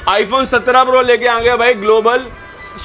IPhone 17 pro लेके आ गया भाई ग्लोबल,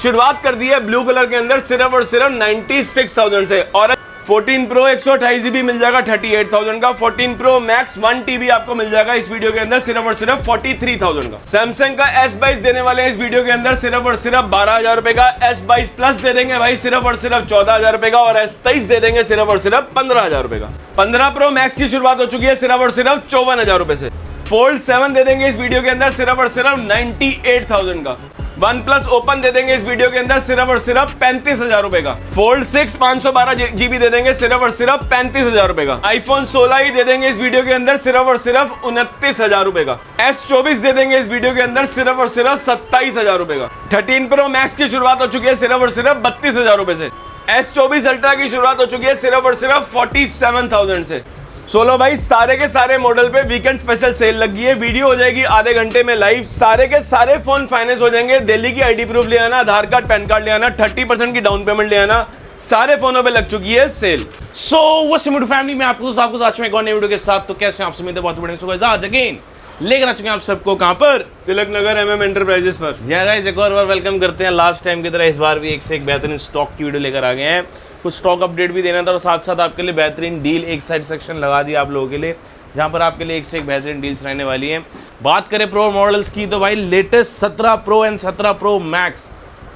शुरुआत कर दी है ब्लू कलर के अंदर सिर्फ और सिर्फ 96,000 से। और 14 प्रो 128 GB मिल जाएगा 38,000 का। 14 प्रो मैक्स 1 TB आपको मिल जाएगा इस वीडियो के अंदर सिर्फ और सिर्फ 43,000 का। सैमसंग का S22 देने वाले हैं इस वीडियो के अंदर सिर्फ और सिर्फ 12,000 रुपए का। S22 प्लस दे देंगे भाई सिर्फ और सिर्फ 14,000 रुपए का। और S23 दे देंगे सिर्फ और सिर्फ 15,000 रुपए का। 15 प्रो मैक्स की शुरुआत हो चुकी है सिर्फ और सिर्फ 54,000 रुपए से। फोल्ड 7 दे देंगे इस वीडियो के अंदर सिर्फ और सिर्फ 98,000 का। वन प्लस ओपन दे देंगे इस वीडियो के अंदर सिर्फ और सिर्फ 35,000 रुपए का। फोल्ड 6 512 GB दे देंगे सिर्फ और सिर्फ 35,000 रुपए का। आईफोन 16 ही दे देंगे इस वीडियो के अंदर सिर्फ और सिर्फ 29,000 रुपए का। S24 दे देंगे इस वीडियो के अंदर सिर्फ और सिर्फ 27,000 रुपए का। 13 प्रो मैक्स की शुरुआत हो चुकी है सिर्फ और सिर्फ 32,000 रुपए से। S24 अल्ट्रा की शुरुआत हो चुकी है सिर्फ और सिर्फ 47,000 से। सोलो भाई सारे के सारे मॉडल पे वीकेंड स्पेशल सेल लगी है। वीडियो हो जाएगी आधे घंटे में लाइव। सारे के सारे फोन फाइनेंस हो जाएंगे। दिल्ली की आईडी प्रूफ ले आना, आधार कार्ड पैन कार्ड ले आना, 30% की डाउन पेमेंट ले आना। सारे फोनों पे लग चुकी है sale. So WhatsApp family में आपको आज में एक और नई वीडियो के साथ। तो कैसे हैं आप सब? बहुत बड़े सुबह आज अगेन लेकर आ चुके हैं आप सबको कहां पर? तिलक नगर MM एंटरप्राइजेस पर। गाइस एक और बार वेलकम करते हैं। लास्ट टाइम की तरह इस बार भी एक से एक बेहतरीन स्टॉक की वीडियो लेकर आ गए हैं। कुछ स्टॉक अपडेट भी देना था और साथ साथ आपके लिए बेहतरीन डील एक साइड सेक्शन लगा दिया आप लोगों के लिए, जहां पर आपके लिए एक से एक बेहतरीन डील्स रहने वाली हैं। बात करें प्रो मॉडल्स की तो भाई latest 17 pro and 17 pro max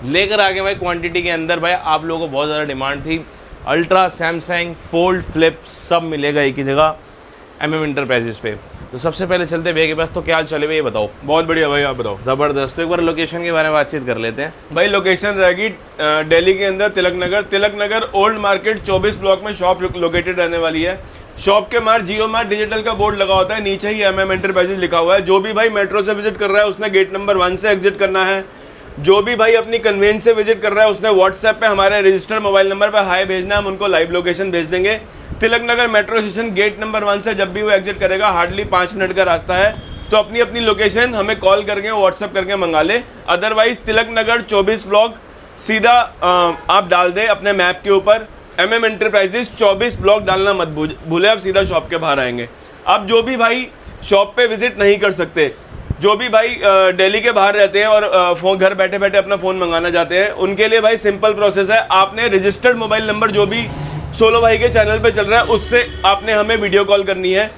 लेकर आ गए भाई। क्वांटिटी के अंदर भाई आप लोगों को बहुत ज़्यादा डिमांड थी। अल्ट्रा, सैमसंग, फोल्ड, फ्लिप सब मिलेगा एक ही जगह MM एंटरप्राइजेस पे। तो सबसे पहले चलते भैया के पास। तो क्या हाल चले ये बताओ? बहुत बढ़िया भाई, आप बताओ। ज़बरदस्त। तो एक बार लोकेशन के बारे में बातचीत कर लेते हैं भाई। लोकेशन रहेगी दिल्ली के अंदर Tilak Nagar old market 24 block में शॉप लोकेटेड रहने वाली है। शॉप के मार जियो मार्ट डिजिटल का बोर्ड लगा होता है, नीचे ही MM एंटरप्राइजेस लिखा हुआ है। जो भी भाई मेट्रो से विजिट कर रहा है उसने गेट नंबर 1 से एग्जिट करना है। जो भी भाई अपनी कन्वेंस से विजिट कर रहा है उसने व्हाट्सएप पे हमारे रजिस्टर्ड मोबाइल नंबर पर हाई भेजना है, हम उनको लाइव लोकेशन भेज देंगे। Tilak Nagar metro station gate number 1 से जब भी वो एग्जिट करेगा हार्डली 5 मिनट का रास्ता है। तो अपनी अपनी लोकेशन हमें कॉल करके व्हाट्सएप करके मंगा ले। अदरवाइज तिलक नगर 24 ब्लॉक सीधा आप डाल दे अपने मैप के ऊपर MM एंटरप्राइजेस 24 ब्लॉक डालना मत भूले, आप सीधा शॉप के बाहर आएंगे। अब जो भी भाई शॉप पे विजिट नहीं कर सकते, जो भी भाई दिल्ली के बाहर रहते हैं और फोन घर बैठे बैठे अपना फ़ोन मंगाना चाहते हैं, उनके लिए भाई सिंपल प्रोसेस है। आपने रजिस्टर्ड मोबाइल नंबर जो भी सोलो भाई के चैनल पे चल रहा है उससे आपने हमें वीडियो कॉल करनी है।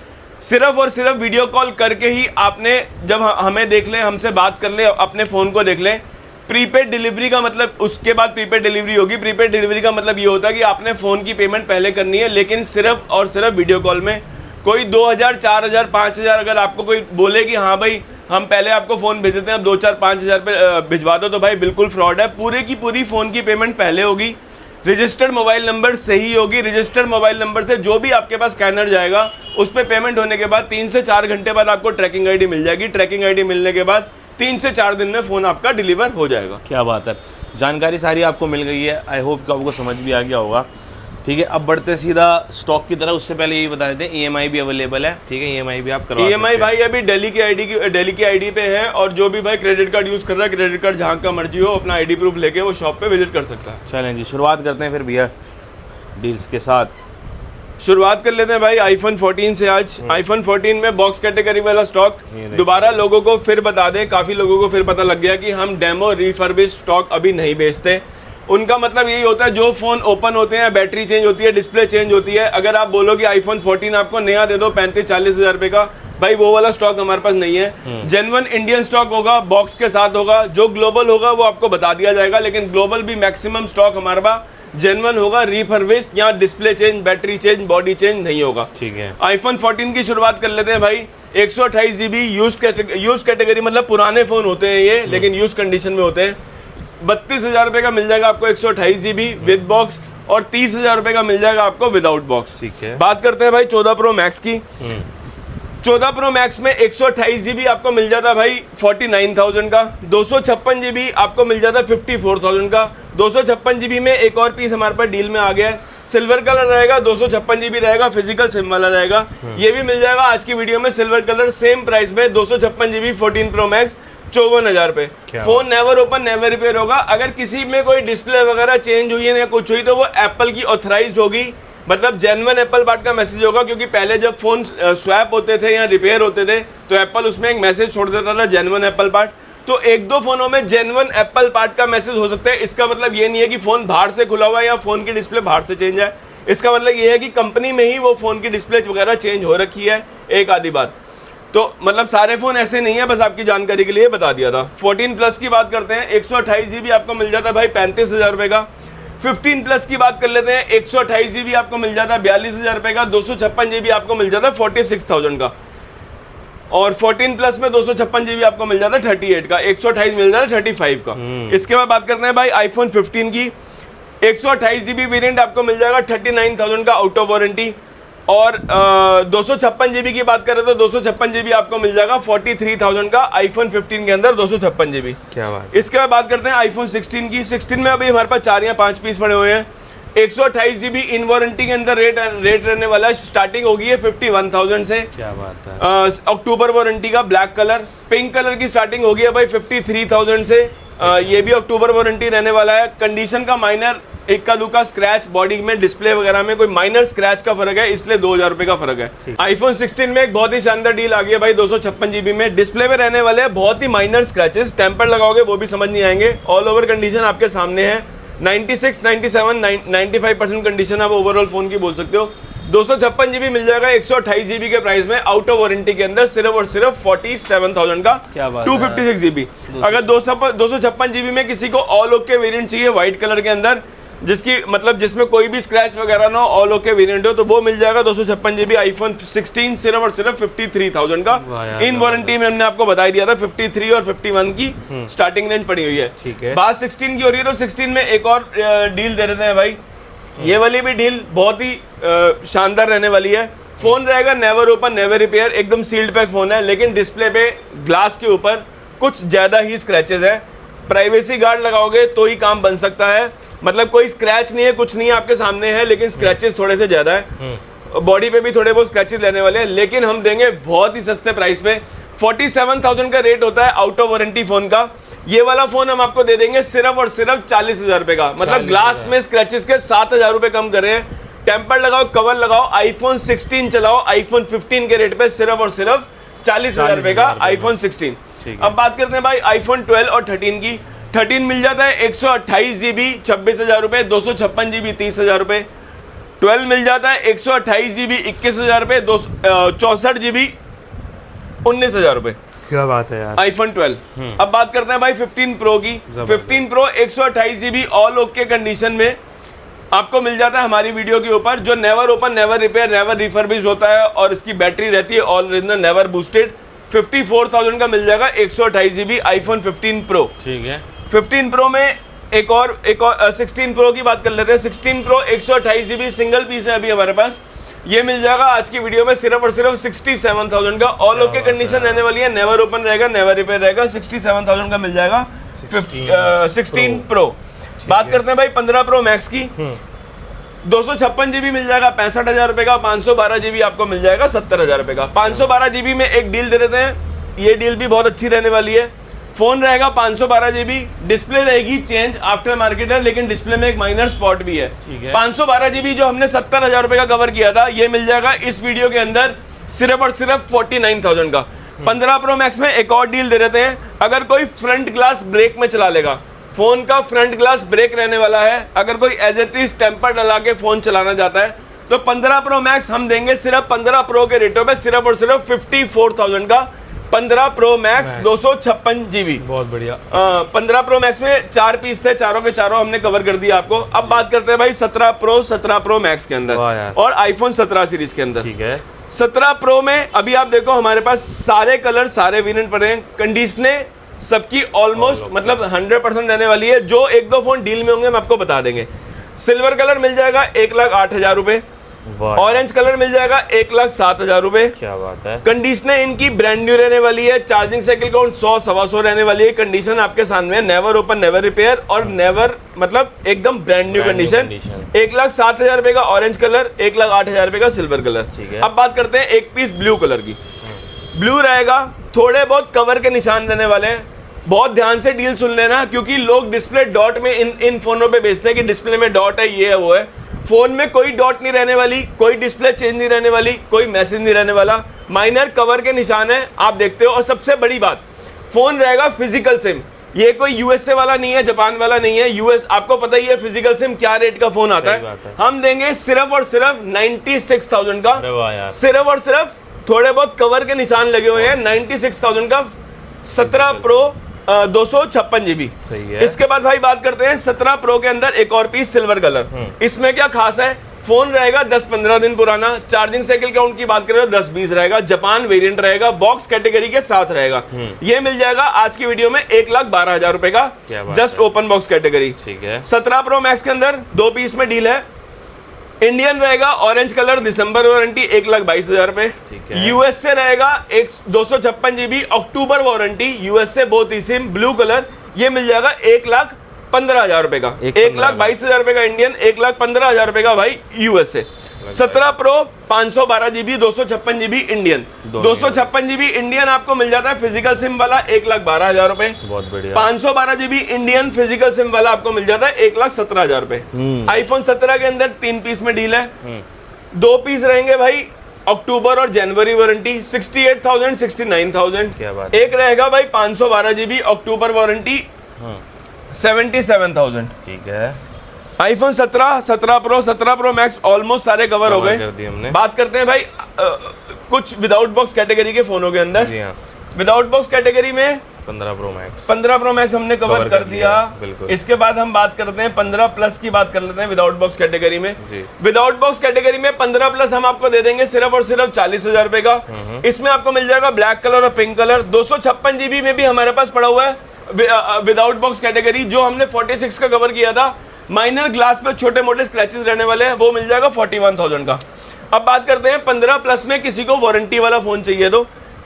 सिर्फ और सिर्फ वीडियो कॉल करके ही आपने जब हमें देख लें, हमसे बात कर ले, अपने फ़ोन को देख लें। प्रीपेड डिलीवरी का मतलब उसके बाद प्रीपेड डिलीवरी होगी। प्रीपेड डिलीवरी का मतलब ये होता है कि आपने फ़ोन की पेमेंट पहले करनी है, लेकिन सिर्फ और सिर्फ वीडियो कॉल में। कोई 2,000 4,000 5,000 अगर आपको कोई बोले कि हाँ भाई हम पहले आपको फ़ोन भेज देते हैं, अब 2,000 5,000 पे भिजवा दो, तो भाई बिल्कुल फ्रॉड है। पूरे की पूरी फ़ोन की पेमेंट पहले होगी, रजिस्टर्ड मोबाइल नंबर से ही होगी। रजिस्टर्ड मोबाइल नंबर से जो भी आपके पास स्कैनर जाएगा उस पर पेमेंट होने के बाद 3 से 4 घंटे बाद आपको ट्रैकिंग आईडी मिल जाएगी। ट्रैकिंग आईडी मिलने के बाद 3 से 4 दिन में फ़ोन आपका डिलीवर हो जाएगा। क्या बात है, जानकारी सारी आपको मिल गई है। आई होप कि आपको समझ भी आ गया होगा। ठीक है, अब बढ़ते सीधा स्टॉक की तरफ। उससे पहले ये बता देते हैं EMI भी अवेलेबल है। ठीक है, EMI भी आप करवा सकते हैं। EMI भाई अभी दिल्ली की आईडी पे है, और जो भी भाई क्रेडिट कार्ड यूज़ कर रहा है, क्रेडिट कार्ड जहाँ का मर्जी हो अपना आईडी प्रूफ लेके वो शॉप पे विजिट कर सकता है। चलें जी, शुरुआत करते हैं फिर भैया डील्स के साथ। शुरुआत कर लेते हैं भाई आईफोन 14 से। आज आईफोन 14 में बॉक्स कैटेगरी वाला स्टॉक दोबारा लोगों को फिर बता दें। काफ़ी लोगों को फिर पता लग गया कि हम डेमो रिफर्बिश स्टॉक अभी नहीं बेचते। उनका मतलब यही होता है जो फोन ओपन होते हैं, बैटरी चेंज होती है, डिस्प्ले चेंज होती है। अगर आप बोलो कि आईफोन 14 आपको नया दे दो 35-40 हज़ार रुपए का, भाई वो वाला स्टॉक हमारे पास नहीं है। जेन्युइन इंडियन स्टॉक होगा, बॉक्स के साथ होगा। जो ग्लोबल होगा वो आपको बता दिया जाएगा, लेकिन ग्लोबल भी मैक्सिमम स्टॉक हमारे पास जेन्युइन होगा। रिफर्बिश्ड या display change, battery change, body change नहीं होगा। ठीक है, आईफोन 14 की शुरुआत कर लेते हैं भाई। 128 GB यूज कैटेगरी मतलब पुराने फोन होते हैं ये, लेकिन यूज कंडीशन में होते हैं। 32,000 रुपए का मिल जाएगा आपको 128 GB विद बॉक्स, और 30,000 रुपए का मिल जाएगा आपको विदाउट बॉक्स। ठीक है, बात करते हैं भाई 14 प्रो मैक्स की। 14 प्रो मैक्स में 128 GB आपको मिल जाता है भाई 49,000 का। 256 GB आपको मिल जाता है 54,000 का। 256 GB में एक और पीस हमारे पास डील में आ गया है, सिल्वर कलर रहेगा। 256 GB रहेगा, फिजिकल सिम वाला रहेगा। ये भी मिल जाएगा आज की वीडियो में सिल्वर कलर सेम प्राइस में। 256 GB 14 प्रो मैक्स 54,000 रुपए। Phone never open never repair होगा। अगर किसी में कोई डिस्प्ले वगैरह चेंज हुई है या कुछ हुई तो वो एप्पल की ऑथराइज्ड होगी, मतलब जेन्युइन एप्पल पार्ट का मैसेज होगा। क्योंकि पहले जब फोन स्वैप होते थे या रिपेयर होते थे तो एप्पल उसमें एक मैसेज छोड़ देता था जेन्युइन एप्पल पार्ट। तो एक दो फोनों में जेन्युइन एप्पल पार्ट का मैसेज हो सकता है। इसका मतलब ये नहीं है कि फोन बाहर से खुला हुआ है या फोन की डिस्प्ले बाहर से चेंज है। इसका मतलब ये है कि कंपनी में ही वो फोन की डिस्प्ले वगैरह चेंज हो रखी है एक आधी बार। तो मतलब सारे फोन ऐसे नहीं है, बस आपकी जानकारी के लिए बता दिया था। 14 प्लस की बात करते हैं, 128 GB आपको मिल जाता है भाई 35,000 रुपए का। 15 प्लस की बात कर लेते हैं, 128 GB आपको मिल जाता है 42,000 रुपए का। 256 GB आपको मिल जाता है 46,000 का। और 14 प्लस में 256 GB आपको मिल जाता है 38 का, 128 मिल जाता है 35 का। इसके बाद बात करते हैं भाई आईफोन 15 की। 128 GB वेरिएंट आपको मिल जाएगा 39,000 का आउट ऑफ वारंटी। और 256 GB की बात करें तो 256 GB आपको मिल जाएगा 43,000 का आईफोन 15 के अंदर 256 GB। क्या बात। इसके बाद बात करते हैं आईफोन 16 की। 16 में अभी हमारे पास 4 या 5 पीस पड़े हुए हैं। 128 GB इन वारंटी के अंदर रेट रहने वाला है। स्टार्टिंग होगी है 51,000 से। क्या बात है। अक्टूबर वारंटी का ब्लैक कलर, पिंक कलर की स्टार्टिंग होगी है भाई 53,000 से। ये भी अक्टूबर वारंटी रहने वाला है। कंडीशन का माइनर इक्का दुक्का स्क्रैच, बॉडी में डिस्प्ले वगैरह में कोई माइनर स्क्रैच का फर्क है, इसलिए 2,000 रुपए का फर्क है। आईफोन 16 में एक बहुत ही शानदार डील आ गई है भाई 256 GB में। डिस्प्ले में रहने वाले हैं बहुत ही माइनर स्क्रैचेस, टेम्पर लगाओगे वो भी समझ नहीं आएंगे। ऑल ओवर कंडीशन आपके सामने है। 96, 97, 95% कंडीशन आप ओवरऑल फोन की बोल सकते हो। 256 GB मिल जाएगा 128 GB के प्राइस में आउट ऑफ वारंटी के अंदर, सिर्फ और सिर्फ 47,000 का। क्या बात 256 GB। अगर 256 GB में किसी को ऑल ओके वेरिएंट चाहिए व्हाइट कलर के अंदर, जिसकी मतलब जिसमें कोई भी स्क्रैच वगैरह ना हो, ऑल ओके वेरिएंट हो, तो वो मिल जाएगा 256 GB आईफोन 16 सिर्फ और सिर्फ 53,000 का। इन वारंटी में हमने आपको बता दिया था 53 और 51 की स्टार्टिंग रेंज पड़ी हुई है। ठीक है। बात 16 की हो रही है तो 16 में एक और डील दे देते हैं भाई। ये वाली भी डील बहुत ही शानदार रहने वाली है। फोन रहेगा नेवर ओपन नेवर रिपेयर, एकदम सील्ड पैक फोन है, लेकिन डिस्प्ले पे ग्लास के ऊपर कुछ ज्यादा ही स्क्रैचेस है। प्राइवेसी गार्ड लगाओगे तो ही काम बन सकता है। मतलब कोई स्क्रैच नहीं है, कुछ नहीं है, आपके सामने है, लेकिन स्क्रैचेस थोड़े से ज्यादा है। बॉडी पे भी थोड़े बहुत स्क्रैचेस लेने वाले हैं, लेकिन हम देंगे बहुत ही सस्ते प्राइस पे। 47,000 का रेट होता है आउट ऑफ वारंटी फोन का। ये वाला फोन हम आपको दे देंगे सिर्फ और सिर्फ 40,000 रुपए का। मतलब ग्लास में स्क्रैचेस के 7,000 रुपए कम कर रहे हैं। टेम्पर लगाओ, कवर लगाओ, आईफोन 16 चलाओ आईफोन 15 के रेट पे सिर्फ और सिर्फ 40,000 रुपए का आईफोन 16। अब बात करते हैं भाई आईफोन 12 और 13 की। 13 मिल जाता है 128 GB 26,000 रुपए, 256 GB 30,000 रुपए। 12 मिल जाता है 128 GB 21,000 रुपए, 64 GB 19,000 रुपए। क्या बात है यार। आईफोन 12। अब बात करते हैं भाई 15 प्रो की। 15 pro 128 GB all okay condition में आपको मिल जाता है हमारी वीडियो के ऊपर, जो never open never repair never refurbish होता है, और इसकी बैटरी रहती है ऑल ओरिजिनल नेवर बूस्टेड। 54,000 का मिल जाएगा 128 GB आईफोन 15 प्रो। ठीक है। 15 प्रो में एक और 16 प्रो की बात कर लेते हैं। 16 प्रो 128 GB सिंगल पीस है अभी हमारे पास। ये मिल जाएगा आज की वीडियो में सिर्फ और सिर्फ 67,000 का। ऑल ओके कंडीशन रहने वाली है, नेवर ओपन रहेगा नेवर रिपेयर रहेगा। 67,000 का मिल जाएगा 16 प्रो। बात करते हैं भाई 15 प्रो मैक्स की। 256 GB मिल जाएगा 65,000 रुपए का। 512 GB आपको मिल जाएगा 70,000 रुपए का। 512 GB में एक डील दे देते हैं, ये डील भी बहुत अच्छी रहने वाली है। फोन रहेगा 512 GB, डिस्प्ले रहेगी चेंज आफ्टर मार्केट है, लेकिन डिस्प्ले में एक माइनर स्पॉट भी है। 512 GB जो हमने 70,000 रुपए का कवर किया था, ये मिल जाएगा इस वीडियो के अंदर सिर्फ और सिर्फ 49,000 का। 15 प्रो मैक्स में एक और डील दे देते हैं। अगर कोई फ्रंट ग्लास ब्रेक में चला लेगा, फोन का फ्रंट ग्लास ब्रेक रहने वाला है, अगर कोई एज इट इज टेम्पर डला के फोन चलाना चाहता है, तो 15 प्रो मैक्स हम देंगे सिर्फ 15 प्रो के रेटों पे सिर्फ और सिर्फ 54,000 का। 15 प्रो मैक्स 256 GB। बहुत बढ़िया। 15 प्रो मैक्स में 4 पीस थे, चारों के चारों हमने कवर कर दिया आपको। अब बात करते हैं भाई 17 प्रो मैक्स के अंदर और आईफोन 17 सीरीज के अंदर। ठीक है। 17 प्रो में अभी आप देखो हमारे पास सारे कलर सारे वेरिएंट पड़े हैं। कंडीशनें सबकी ऑलमोस्ट मतलब 100% रहने वाली है। जो एक दो फोन डील में होंगे हम आपको बता देंगे। सिल्वर कलर मिल जाएगा 1,08,000 रुपए। ऑरेंज कलर मिल जाएगा 1,07,000 रुपए। क्या बात है। कंडीशनें इनकी ब्रांड न्यू रहने वाली है। चार्जिंग साइकिल काउंट 100-125 रहने वाली है। कंडीशन आपके सामने है, नेवर ओपन नेवर रिपेयर और नेवर मतलब एकदम ब्रांड न्यू कंडीशन। 1,07,000 रुपए का ऑरेंज कलर, 1,08,000 रुपए का सिल्वर कलर। ठीक है। अब बात करते हैं एक पीस ब्लू कलर की। ब्लू रहेगा, थोड़े बहुत कवर के निशान रहने वाले हैं। बहुत ध्यान से डील सुन लेना, क्योंकि लोग डिस्प्ले डॉट में इन फोनों पे बेचते हैं कि डिस्प्ले में डॉट है, ये है वो है। फोन में कोई डॉट नहीं रहने वाली, कोई डिस्प्ले चेंज नहीं रहने वाली, कोई मैसेज नहीं रहने वाला। माइनर कवर के निशान है, आप देखते हो। और सबसे बड़ी बात, फोन रहेगा फिजिकल सिम, ये कोई यूएसए वाला नहीं है, जापान वाला नहीं है, यूएस आपको पता ही है फिजिकल सिम क्या रेट का फोन आता है। हम देंगे सिर्फ और सिर्फ 96,000 का, सिर्फ और सिर्फ थोड़े बहुत कवर के निशान लगे हुए हैं, 96,000 का 17 प्रो 256 GB। इसके बाद भाई बात करते हैं 17 प्रो के अंदर एक और पीस सिल्वर कलर। इसमें क्या खास है, फोन रहेगा 10-15 दिन पुराना, चार्जिंग साइकिल काउंट की बात करें तो 10-20 रहेगा, जापान वेरिएंट रहेगा, बॉक्स कैटेगरी के साथ रहेगा। ये मिल जाएगा आज की वीडियो में 1,12,000 रुपए का, जस्ट ओपन बॉक्स कैटेगरी। ठीक है। 17 प्रो मैक्स के अंदर 2 पीस में डील है, इंडियन रहेगा ऑरेंज कलर, दिसंबर वारंटी 1,22,000 रुपए। यूएसए रहेगा 256 GB अक्टूबर वारंटी, यूएसए बोथ ई सिम ब्लू कलर, ये मिल जाएगा 1,15,000 रुपए का, 1,22,000 रुपए का इंडियन, 1,15,000 रुपए का भाई USA. 17 pro 512 GB 256 GB Indian, 256 GB Indian आपको मिल जाता है फिजिकल सिम वाला 1,12,000 रुपए। बहुत बढ़िया। 512 GB इंडियन फिजिकल सिम वाला आपको मिल जाता है 1,17,000 रुपए। आईफोन 17 के अंदर 3 पीस में डील है, 2 पीस रहेंगे भाई अक्टूबर और जनवरी वारंटी 68,000 69,000। क्या बात। एक रहेगा भाई 512 GB अक्टूबर वारंटी 77,000। ठीक है। IPhone 17 pro 17 pro max almost सारे कवर हो गए। बात करते हैं भाई कुछ विदाउट बॉक्स कैटेगरी के फोनों के अंदर। जी हाँ। विदाउट बॉक्स कैटेगरी में 15 प्रो मैक्स हमने कवर कर दिया। इसके बाद हम बात करते हैं 15 प्लस की बात कर लेते हैं विदाउट बॉक्स कैटेगरी में। विदाउट बॉक्स कैटेगरी में 15 प्लस हम आपको दे देंगे सिर्फ और सिर्फ 40,000 रुपए का। इसमें आपको मिल जाएगा ब्लैक कलर और पिंक कलर। 256 GB में भी हमारे पास पड़ा हुआ है विदाउट बॉक्स कैटेगरी, जो हमने 46 का कवर किया था। माइनर ग्लास पे छोटे मोटे स्क्रैचेस रहने वाले हैं, वो मिल जाएगा 41,000 का। अब बात करते हैं 15 प्लस में किसी को वारंटी वाला फोन चाहिए तो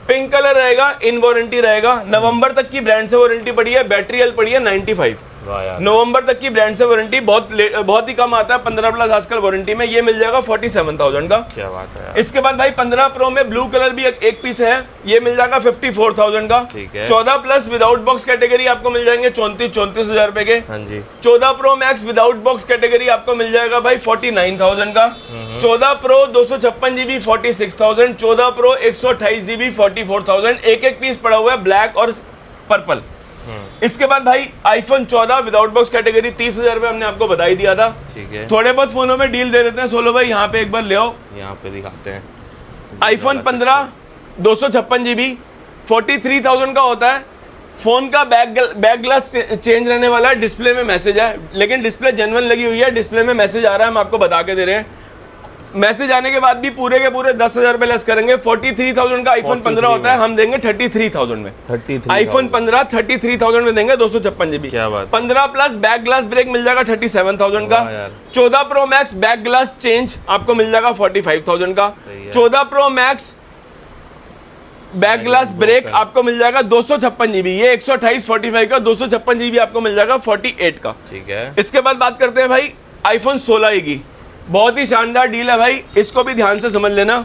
पिंक कलर रहेगा, इन वारंटी रहेगा, नवंबर तक की ब्रांड से वारंटी पड़ी है, बैटरी हेल्थ पड़ी है 95। नवंबर तक की ब्रांड से वारंटी बहुत ही कम आता है 15 प्लस आजकल वारंटी में, ये मिल जाएगा 47,000 का। क्या बात है। इसके बाद भाई 15 प्रो में ब्लू कलर भी एक पीस है, ये मिल जाएगा 54,000 का। ठीक है। 14 प्लस विदाउट बॉक्स कैटेगरी आपको मिल जाएंगे 34,000 रुपए के। हाँ जी। 14 pro max without box category आपको मिल जाएगा भाई 49,000 का। 14 प्रो 256 GB 46,000, 14 प्रो 128 GB 44,000। एक पीस पड़ा हुआ है ब्लैक और पर्पल। इसके बाद भाई आईफोन 14 विदाउट बॉक्स कैटेगरी 30,000 रुपए हमने आपको बता ही दिया था। ठीक है। थोड़े बहुत फोनों में डील दे देते हैं। सोलो भाई यहाँ पे एक बार ले आओ, यहाँ पे दिखाते हैं। आईफोन 15 256 GB 43,000 का होता है। फोन का बैक ग्लास चेंज रहने वाला है, डिस्प्ले में मैसेज है, लेकिन डिस्प्ले जेन्युइन लगी हुई है, डिस्प्ले में मैसेज आ रहा है, हम आपको बता के दे रहे हैं। मैसेज आने के बाद भी पूरे के पूरे 10,000 रुपए लेस करेंगे। 43,000 का आईफोन 15 होता है, हम देंगे 33,000 में। आईफोन 15 33,000 में देंगे 256 GB। क्या बात। 15 प्लस बैक ग्लास ब्रेक मिल जाएगा 37,000 का। 14 pro max back glass change आपको मिल जाएगा 45,000 का। 14 pro max back glass break आपको मिल जाएगा 256 GB, ये 128 45 का, 256 GB आपको मिल जाएगा 48 का। ठीक है। इसके बाद बात करते हैं भाई आईफोन 16 की, बहुत ही शानदार डील है भाई, इसको भी ध्यान से समझ लेना।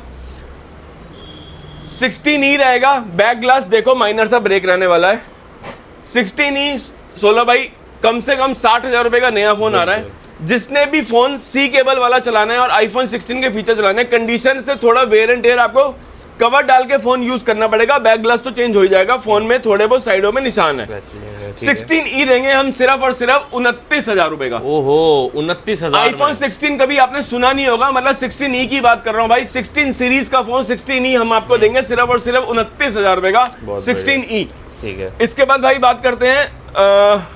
16E रहेगा, बैक ग्लास देखो माइनर सा ब्रेक रहने वाला है। 16E 16 भाई कम से कम 60,000 रुपए का नया फोन आ रहा है। जिसने भी फोन सी केबल वाला चलाना है और आईफोन 16 के फीचर चलाने हैं, कंडीशन से थोड़ा वेयर एंड टेयर आपको कवर डाल के फोन यूज करना पड़ेगा। बैक ग्लास तो चेंज हो जाएगा, फोन में थोड़े बहुत साइडों में निशान है। 16E देंगे हम सिर्फ और सिर्फ 29,000 रुपए का। ओहो 29,000। आईफोन 16 कभी आपने सुना नहीं होगा, मतलब 16E की बात कर रहा हूं भाई। 16 सीरीज का फोन 16E हम आपको देंगे सिर्फ और सिर्फ 29,000 रुपए का 16E। ठीक है। इसके बाद भाई बात करते हैं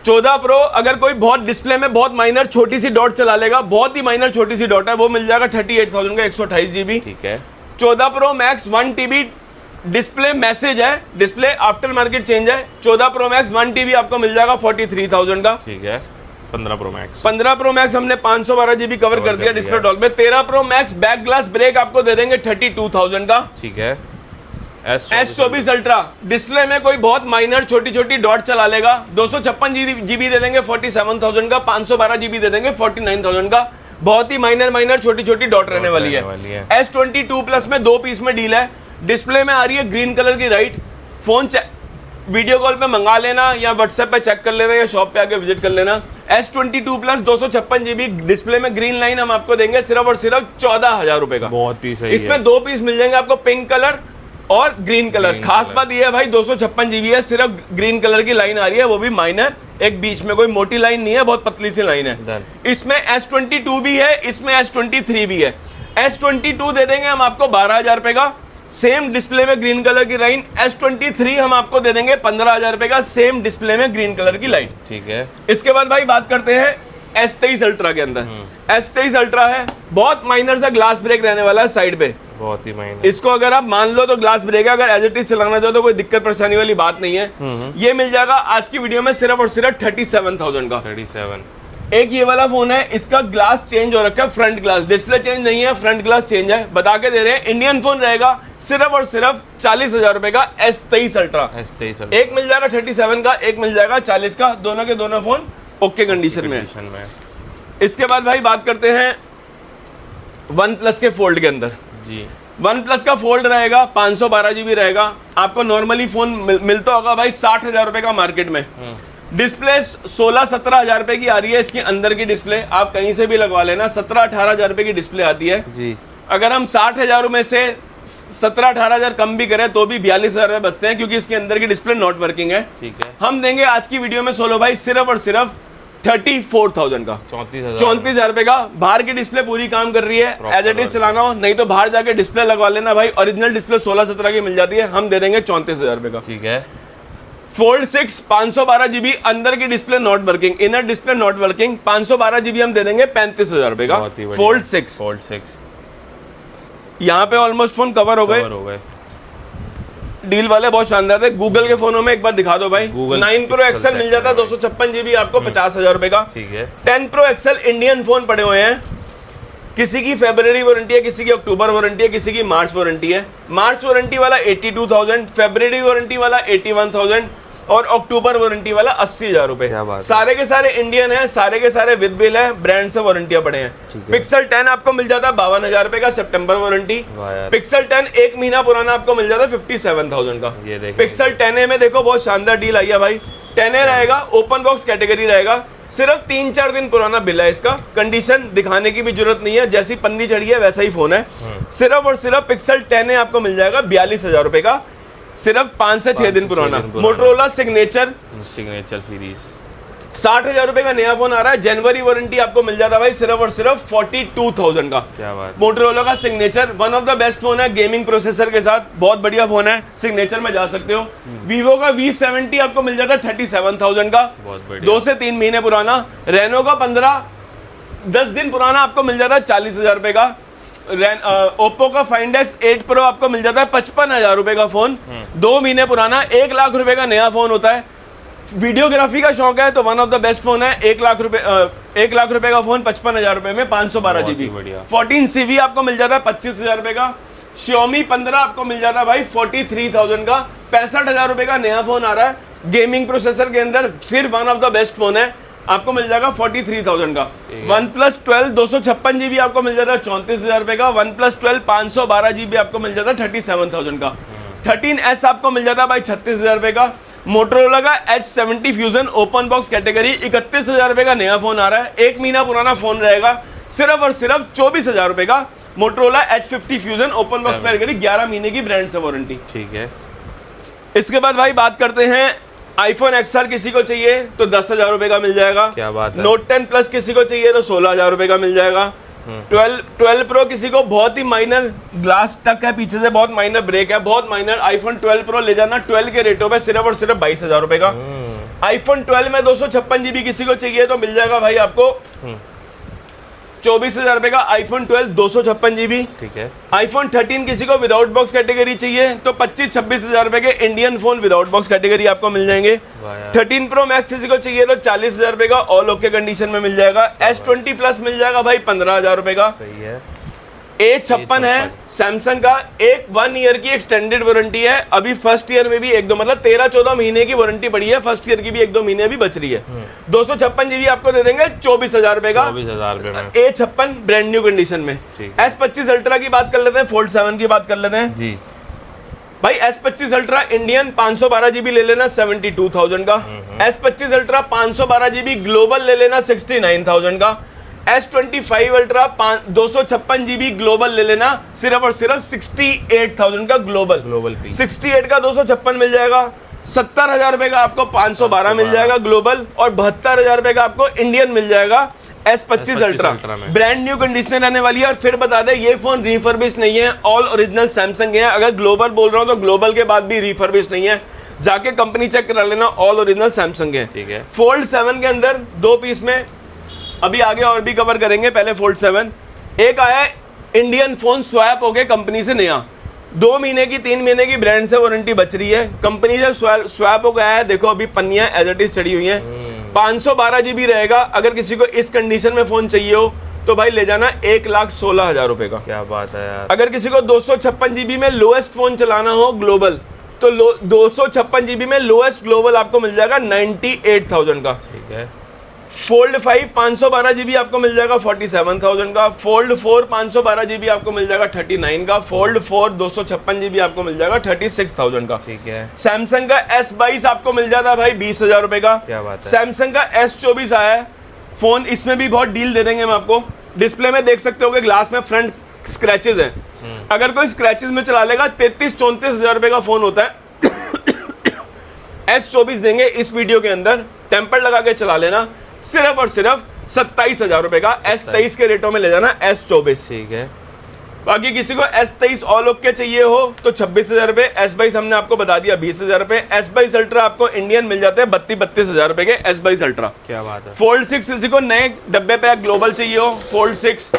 14 प्रो। अगर कोई बहुत डिस्प्ले में बहुत माइनर छोटी सी डॉट चला लेगा, बहुत ही माइनर छोटी सी डॉट है, वो मिल जाएगा 38,000 का 128 GB। ठीक है। 14 pro max 1 TB display message है, डिस्प्ले आफ्टर मार्केट चेंज है। 14 प्रो मैक्स 1 TB आपको मिल जाएगा 43,000 का। ठीक है। 15 प्रो मैक्स 15 प्रो मैक्स हमने 512 GB कवर कर दिया डिस्प्ले डॉल में। 13 pro max back glass break आपको दे देंगे 32,000 का। ठीक है। S24 अल्ट्रा डिस्प्ले में कोई बहुत माइनर छोटी छोटी डॉट चला लेगा, 256 GB दे देंगे 47,000 का। 512 GB दे देंगे 49,000 का। बहुत ही माइनर छोटी छोटी डॉट रहने वाली है। S22 प्लस में 2 पीस में डील है, डिस्प्ले में आ रही है ग्रीन कलर की राइट। फोन वीडियो कॉल पे मंगा लेना या व्हाट्सएप पे चेक कर लेना या शॉप पे आके विजिट कर लेना। S22 प्लस 256 GB डिस्प्ले में ग्रीन लाइन हम आपको देंगे सिर्फ और सिर्फ 14,000 रुपए का। बहुत ही सही। इसमें 2 पीस मिल जाएंगे आपको, पिंक कलर और ग्रीन कलर। खास बात ये है भाई 256 जीबी है, सिर्फ ग्रीन कलर की लाइन आ रही है, वो भी माइनर, एक बीच में कोई मोटी लाइन नहीं है, बहुत पतली सी लाइन है। इसमें S22 भी है, इसमें S23 भी है। S22 दे देंगे हम आपको 12,000 रुपए का, सेम डिस्प्ले में ग्रीन कलर की लाइन। S23 हम आपको दे देंगे 15,000 रुपए का, सेम डिस्प्ले में ग्रीन कलर की लाइन। ठीक है। इसके बाद भाई बात करते हैं S23 अल्ट्रा के अंदर। S23 अल्ट्रा है, बहुत माइनर सा ग्लास ब्रेक रहने वाला है साइड पे, बहुत ही माइनर। इसको अगर आप मान लो तो ग्लास ब्रेक है, अगर एज इट इज चलाना चाहो तो कोई दिक्कत परेशानी वाली बात नहीं है। ये मिल जाएगा आज की वीडियो में सिर्फ और सिर्फ 37,000 का। 37। एक ये वाला फोन है, इसका ग्लास चेंज हो रखा है, फ्रंट ग्लास, डिस्प्ले चेंज नहीं है, फ्रंट ग्लास चेंज है, बता के दे रहे हैं। इंडियन फोन रहेगा सिर्फ और सिर्फ 40,000 रुपए का S23 अल्ट्रा। एक मिल जाएगा 37 का, एक मिल जाएगा 40 का, दोनों के दोनों फोन ओके कंडीशन में है। इसके बाद भाई बात करते हैं वन प्लस के फोल्ड के अंदर जी। वन प्लस का फोल्ड रहेगा, 512 जीबी रहेगा। आपको नॉर्मली फोन मिलता होगा भाई 60,000 रुपए का मार्केट में। डिस्प्ले 16-17 हजार रुपए की आ रही है, इसकी अंदर की डिस्प्ले आप कहीं से भी लगवा लेना, 17-18 हजार रुपए की डिस्प्ले आती है जी। अगर हम 60,000 में से 17-18 हजार कम भी करें तो भी 42,000 रुपए बचते हैं, क्योंकि इसके अंदर की डिस्प्ले नॉट वर्किंग है। ठीक है। हम देंगे आज की वीडियो में सोलो भाई सिर्फ और सिर्फ 34,000 का, 34,000 रुपए का। बाहर की डिस्प्ले पूरी काम कर रही है, एज इट इज चलाना हो, नहीं तो बाहर जाके डिस्प्ले लगवा लेना भाई। ओरिजिनल डिस्प्ले 16-17 की मिल जाती है, हम दे देंगे 34,000 रुपए का। ठीक है। फोल्ड 6 512 जीबी, अंदर की display not working, inner display not working, 512 GB हम दे देंगे 35,000 रुपए का। फोल्ड 6 यहाँ पे ऑलमोस्ट फोन कवर हो गए। डील वाले बहुत शानदार थे। गूगल के फोनों में एक बार दिखा दो भाई, 9 प्रो एक्सेल मिल जाता है 256 जीबी आपको 50,000 रुपए का। ठीक है। 10 प्रो एक्सेल इंडियन फोन पड़े हुए हैं, किसी की फरवरी वारंटी है, किसी की अक्टूबर वारंटी है, किसी की मार्च वारंटी है। मार्च वारंटी वाला 82,000, फरवरी वारंटी वाला 81,000 और अक्टूबर वारंटी वाला 80,000 रुपए। सारे के सारे इंडियन है, सारे के सारे विद बिल है, ब्रांड से वारंटियां पड़े हैं। पिक्सल 10 आपको मिल जाता है 52,000 रुपए का, सितंबर वारंटी। पिक्सल 10 एक महीना पुराना आपको मिल जाता है 57,000 का। पिक्सल 10A में देखो बहुत शानदार डील आई है भाई। 10A रहेगा, ओपन बॉक्स कैटेगरी रहेगा, सिर्फ 3-4 दिन पुराना बिल है इसका, कंडीशन दिखाने की भी जरूरत नहीं है, जैसी पन्नी चढ़ी है वैसा ही फोन है। सिर्फ और सिर्फ पिक्सल 10A आपको मिल जाएगा 42,000 रुपए का, सिर्फ 5 से 6 दिन पुराना। मोटरोला सिग्नेचर सीरीज 60,000 रुपए का नया फोन आ रहा है, जनवरी वारंटी आपको मिल जाता है भाई सिर्फ और सिर्फ 42,000 का। क्या बात। मोटरोला का signature one of the best phone है, गेमिंग प्रोसेसर के साथ बहुत बढ़िया फोन है, सिग्नेचर में जा सकते हो। वीवो का V70 आपको मिल जाता है 37,000 का, 2 से 3 महीने पुराना। रेनो का 15-10 दिन पुराना आपको मिल जाता है 40,000 रुपए का। ओप्पो का फाइंड एक्स 8 प्रो आपको मिल जाता है 55,000 रुपए का फोन, 2 महीने पुराना। 1 लाख रुपए का नया फोन होता है। वीडियोग्राफी का शौक है तो one of the best phone है। 1 लाख रुपए का फोन 55,000 रुपए में, 512 जीबी। 14CV आपको मिल जाता है 25,000 रुपए का। Xiaomi 15 आपको मिल जाता है भाई 43,000 का। 65,000 रुपए का नया फोन आ रहा है गेमिंग प्रोसेसर के अंदर, फिर one of the best phone है, आपको मिल जाएगा 43,000 का। वन प्लस 12 256 जीबी आपको मिल जाता है 34,000 रुपए का। वन प्लस 12 512 जीबी आपको मिल जाता है 37,000 का। 13S आपको मिल जाता है भाई 36,000 रुपए का। मोटरोला का H70 fusion open box category 31,000 रुपए का नया फोन आ रहा है, 1 महीना पुराना फोन रहेगा, सिर्फ और सिर्फ 24,000 रुपए का। Motorola H50 fusion open box category, 11 महीने की ब्रांड से वारंटी। ठीक है। इसके बाद भाई बात करते हैं iPhone XR, किसी को चाहिए तो 10,000 रुपए का मिल जाएगा। क्या बात है। Note 10 Plus किसी को चाहिए तो 16,000 रुपए का मिल जाएगा। 12 Pro किसी को, बहुत ही माइनर ग्लास टक है पीछे से, बहुत माइनर ब्रेक है, बहुत माइनर। iPhone 12 Pro ले जाना 12 के रेटों पे सिर्फ और सिर्फ 22,000 रुपए का। iPhone 12 में 256 जीबी किसी को चाहिए तो मिल जाएगा भाई आपको 24,000 रुपए का iPhone 12 256 जीबी। ठीक है। iPhone 13 किसी को विदाउट बॉक्स कैटेगरी चाहिए तो 25-26,000 रुपए के Indian phone without box category आपको मिल जाएंगे। 13 Pro Max किसी को चाहिए तो 40,000 रुपए का ऑल ओके कंडीशन में मिल जाएगा। S20 Plus मिल जाएगा भाई 15,000 रुपए का। सही है। A56 है सैमसंग का, 1 ईयर की एक्सटेंडेड वारंटी है। अभी फर्स्ट ईयर में भी 1-2 मतलब 13-14 महीने की वारंटी पड़ी है, फर्स्ट ईयर की भी 1-2 महीने अभी बच रही है। 256 जीबी आपको दे देंगे 24,000 रुपए का। 24,000 रुपए में A56 ब्रांड न्यू कंडीशन में। S25 अल्ट्रा की बात कर लेते हैं, फोल्ड 7 की बात कर लेते हैं जी भाई। S25 अल्ट्रा इंडियन 512 जीबी ले लेना 72,000 का। S25 अल्ट्रा 512 जीबी ग्लोबल ले लेना 69,000 का। S25 अल्ट्रा 256 GB ग्लोबल ले लेना, सिर्फ और सिर्फ 68,000 का ग्लोबल। 68 का 256 मिल जाएगा, 70,000 रुपए का आपको 512 मिल जाएगा ग्लोबल, और 72,000 रुपए का आपको इंडियन मिल जाएगा S25 ultra. Brand new conditioner रहने वाली है। और फिर बता दे, ये फोन रिफर्बिश नहीं है, ऑल ओरिजिनल सैमसंग है। अगर ग्लोबल बोल रहा हूँ तो ग्लोबल के बाद भी रिफर्बिश नहीं है, जाके कंपनी चेक करा लेना, ऑल ओरिजिनल सैमसंग है। ठीक है। फोल्ड 7 के अंदर 2 पीस में अभी आगे और भी कवर करेंगे, पहले फोल्ड 7। एक आया है इंडियन फोन स्वैप हो गए कंपनी से नया, 2 महीने की 3 महीने की ब्रांड से वारंटी बच रही है, कंपनी से स्वैप हो गया है। देखो अभी पन्नियां एज इट इज चढ़ी हुई हैं। 512 GB रहेगा। अगर किसी को इस कंडीशन में फोन चाहिए हो तो भाई ले जाना 1,16,000 रुपए का। क्या बात है यार। अगर किसी को 256 GB में लोएस्ट फोन चलाना हो ग्लोबल, तो 256 GB में लोएस्ट ग्लोबल आपको मिल जाएगा 98,000 का। ठीक है। फोल्ड 5 512 GB आपको मिल जाएगा 47,000 का। फोल्ड 4 512 GB आपको मिल जाएगा 39 का। फोल्ड 4 256 GB आपको मिल जाएगा 36,000 का। ठीक है। सैमसंग का S22 आपको मिल जाता है भाई 20,000 रुपए का। क्या बात है। सैमसंग का S24 आया है फोन, इसमें भी बहुत डील दे देंगे हम आपको। डिस्प्ले में देख सकते हो कि ग्लास में फ्रंट स्क्रैचेस हैं, अगर कोई स्क्रैचेस में चला लेगा 33-34,000 रुपए का फोन होता है। S24 देंगे इस वीडियो के अंदर, टेम्पर लगा के चला लेना, सिर्फ और सिर्फ 27,000 रुपए का। S23 के रेटों में ले जाना S24। ठीक है। बाकी किसी को S23 ऑल ओके चाहिए हो तो 26,000 रुपए। S22 हमने आपको बता दिया 20,000 रुपए। S22 अल्ट्रा आपको इंडियन मिल जाते हैं 32,000 रुपए के S22 अल्ट्रा। क्या बात है। फोल्ड 6 किसी को नए डब्बे पैक ग्लोबल चाहिए हो, फोल्ड 6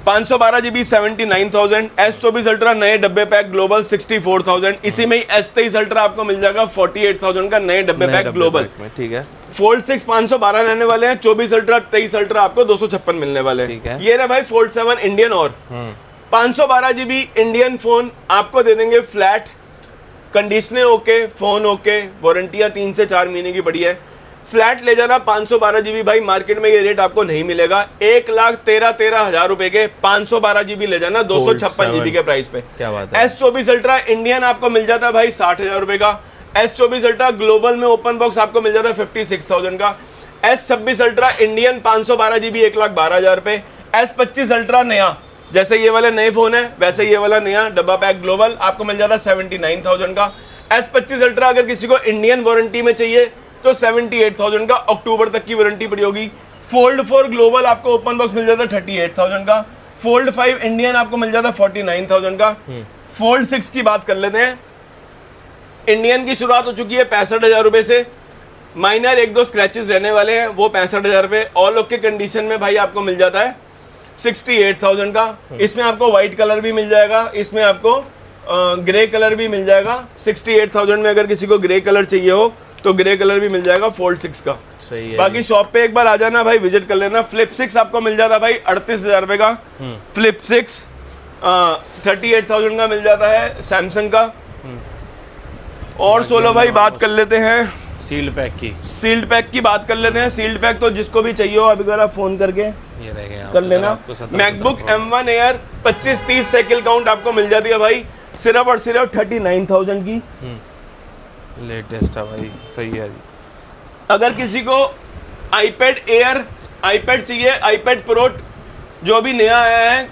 512 GB 79,000। S24 अल्ट्रा नए डब्बे पैक ग्लोबल 64,000। इसी में ही S23 अल्ट्रा आपको मिल जाएगा 48,000 का नए डब्बे पैक ग्लोबल। ठीक है। फोल्ड 6 512 रहने वाले हैं, 24 अल्ट्रा 23 अल्ट्रा आपको 256 मिलने वाले ठीक है। हैं। ये ना भाई फोल्ड 7 इंडियन और 512 GB इंडियन फोन आपको दे देंगे फ्लैट, कंडीशने ओके, फोन ओके, वारंटियां 3 से 4 महीने की पड़ी है। फ्लैट ले जाना 512 GB भाई, मार्केट में ये रेट आपको नहीं मिलेगा। 1,13,000 रुपए के 512 GB ले जाना 256 GB के प्राइस पे। क्या बात है। S24 अल्ट्रा इंडियन आपको मिल जाता है भाई 60,000 रुपए का। S24 अल्ट्रा ग्लोबल में ओपन बॉक्स आपको मिल जाता है 56,000 का। S26 अल्ट्रा इंडियन 512 GB 1,12,000 रुपए। S25 अल्ट्रा नया, जैसे ये वाले नए फोन है वैसे ये वाला नया डब्बा पैक ग्लोबल आपको मिल जाता है 79,000 का। S25 अल्ट्रा अगर किसी को इंडियन वारंटी में चाहिए तो 78,000 का, अक्टूबर तक की वारंटी पड़ी होगी। फोल्ड 4 ग्लोबल आपको ओपन बॉक्स मिल जाता है 38,000 का। फोल्ड 5 इंडियन आपको मिल जाता है 49,000 का। फोल्ड 6 की बात कर लेते हैं। इंडियन की शुरुआत हो चुकी है 65,000 रुपए से, माइनर 1-2 स्क्रैचेस रहने वाले हैं, वो 65,000 रुपए। ऑल ओके कंडीशन में भाई आपको मिल जाता है 68,000 का। इसमें आपको व्हाइट कलर भी मिल जाएगा, इसमें आपको ग्रे कलर भी मिल जाएगा। 68,000 में अगर किसी को ग्रे कलर चाहिए हो तो ग्रे कलर भी मिल जाएगा फोल्ड 6 का। सही है। बाकी शॉप पे एक बार आ जाना भाई, विजिट कर लेना। फ्लिप 6 आपको मिल जाता है भाई 38,000 रुपए का। फ्लिप 6 38,000 का मिल जाता है सैमसंग का। और 16 भाई बात कर लेते हैं सील्ड पैक की। सील्ड पैक की बात कर लेते हैं। सील्ड पैक तो जिसको भी चाहिए हो अभी जरा फोन करके ये रह गया कर लेना। MacBook M1 air 25-30 cycle count आपको मिल जाती है भाई, सिर्फ और सिर्फ 39,000 की। लेटेस्ट है भाई, सही है। अगर किसी को iPad एयर iPad चाहिए, iPad प्रो जो भी नया आया है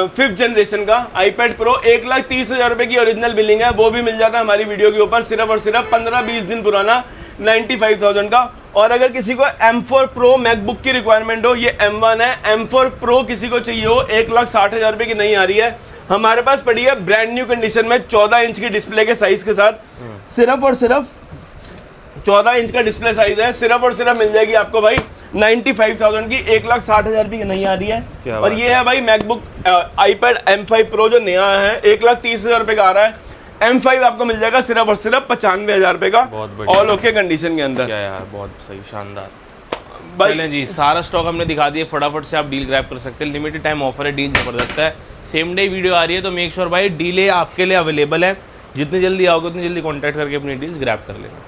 5th जनरेशन का iPad प्रो 1,30,000 रुपए की ओरिजिनल बिलिंग है, वो भी मिल जाता है हमारी वीडियो के ऊपर, सिर्फ और सिर्फ 15-20 दिन पुराना 95,000 का। और अगर किसी को M4 प्रो मैकबुक की रिक्वायरमेंट हो, ये M1 है, M4 प्रो किसी को चाहिए हो 1,60,000 रुपए की नहीं आ रही है, हमारे पास पड़ी है ब्रांड न्यू कंडीशन में 14 इंच की डिस्प्ले के साइज के साथ। सिर्फ और सिर्फ 14 इंच का डिस्प्ले साइज है, सिर्फ और सिर्फ मिल जाएगी आपको भाई 95,000 की, 1,60,000 रुपए की नहीं आ रही है। और ये है भाई मैकबुक iPad M5 प्रो जो नया है 1,30,000 रुपए का आ रहा है। M5 आपको मिल जाएगा सिर्फ और सिर्फ 95,000 रुपए का, ऑल ओके कंडीशन के अंदर। क्या यार, बहुत सही, शानदार। चलें जी, सारा स्टॉक हमने दिखा दिया, फटाफट से आप डील ग्रैब कर सकते हैं। लिमिटेड टाइम ऑफर है, डील जबरदस्त है। सेम डे वीडियो आ रही है तो मेक श्योर भाई डीले आपके लिए अवेलेबल है, जितनी जल्दी आओगे उतनी जल्दी कॉन्टैक्ट करके अपनी डील्स ग्रैब कर लेना।